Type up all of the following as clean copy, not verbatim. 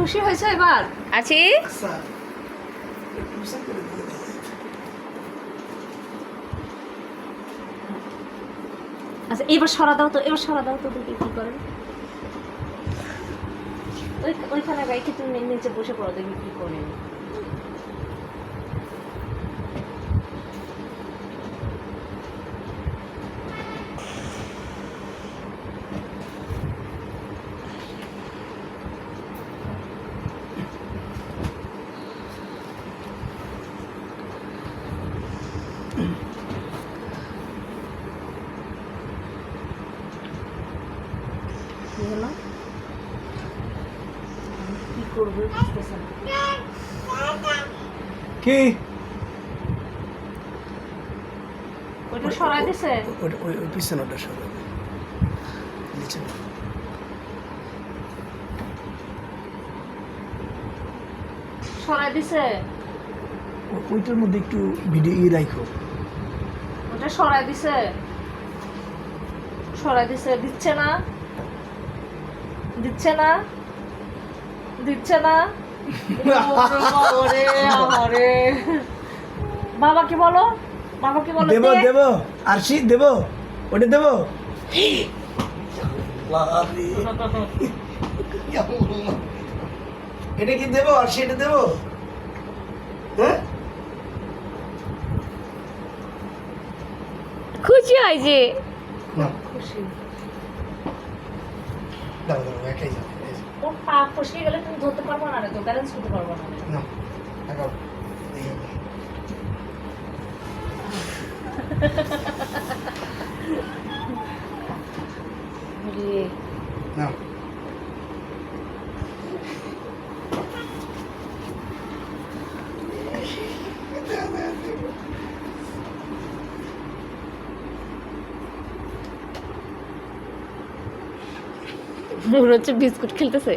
খুশি হয়েছে এবার? আছি। আচ্ছা এবার সরা দাও তো, এবার সরা দাও তো, দেখি কি করেন। ওইখানে গাইকে তুমি নিচে বসে পড়ো, দেখি কি করেন। কি হলো? কি করবো বুঝতেছি না। কি ওইটা সরাই দিছে? ওই পিছনটা সরাই নিচে না। সরাই দিছে? ওইটার মধ্যে একটু ভিডিও রাখো। ওটা সরাই দিছে? সরাই দিছে? দিচ্ছে না, দিচ্ছে না, দিচ্ছে না। ওরে আমারে, বাবাকে বলো, বাবাকে বলো। দেবো দে। দেবো আরশি দেবো, ওটা দেবো। এটা কি দেবো আরশি, এটা দেবো? হ্যাঁ খুশি হয়েছে। না খুশি। দাও দাও একাই যাও। ওর পা ফসকে গেলে তুমি ধরতে পারবো না রে, তো ব্যালেন্স করতে পারবো না। না লাগাও। রে, না মনে হচ্ছে বিস্কুট খেলতেছে,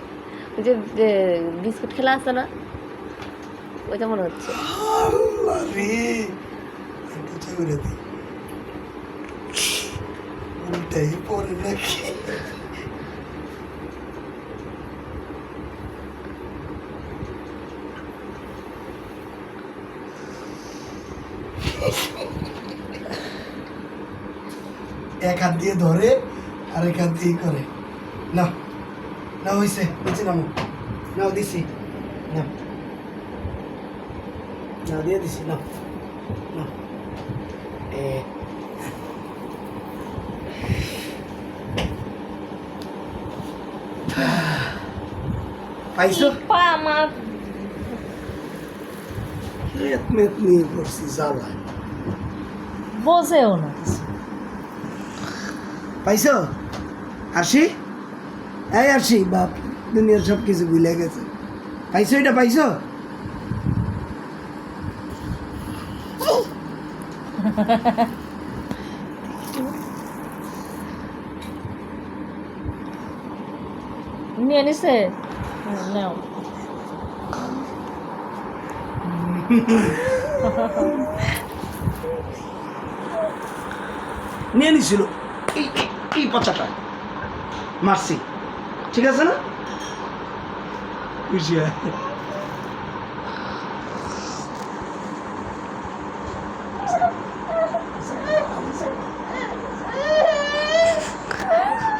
ওই যে বিস্কুট খেলা আছে না, ওইটা মনে হচ্ছে। আল্লাহ রে, একটু চেয়ে দিই। উল্টাই পরে নাকি? এক হাত দিয়ে ধরে আর এক হাত দিয়ে করে। না না হয়েছে, নিচে নামো। নাও দিছি, না না দিয়ে দিছি, না না এ পাইছো? পা আমার মেত মেত নিয়ে পড়ছি জ্বালা। বোঝেও না কিছু। পাইছো আরশি? এই আরশি, বাপ দুনিয়ার সব কিছু ভুলে গেছে। পাইছো, এটা পাইছো? নিয়ে নিছে? নাও। নিয়ে নিছিল এই এই পাতাটা, মারছি, ঠিক আছে না? খুশি হয়?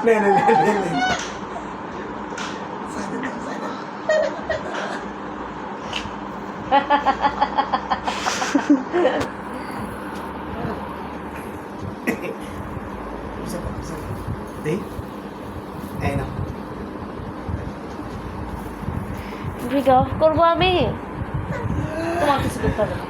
নে নে নে নে নে। দেই এই না, ভিডিও অফ করবো আমি। তোমার কিছু করতে হবে না।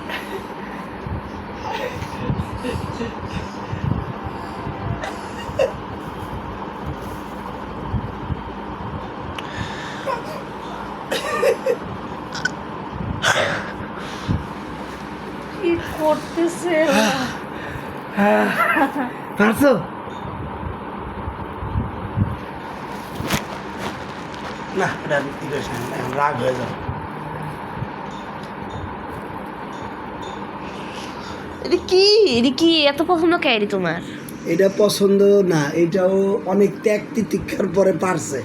কি করতেছে? পারছো? না এটা কি করিস না, এখন রাগ হয়ে যাবে। এটা কি এত পছন্দ কেন তোমার? এটা পছন্দ না, এটাও অনেক ত্যাগ তিতিক্ষার পরে পারছে।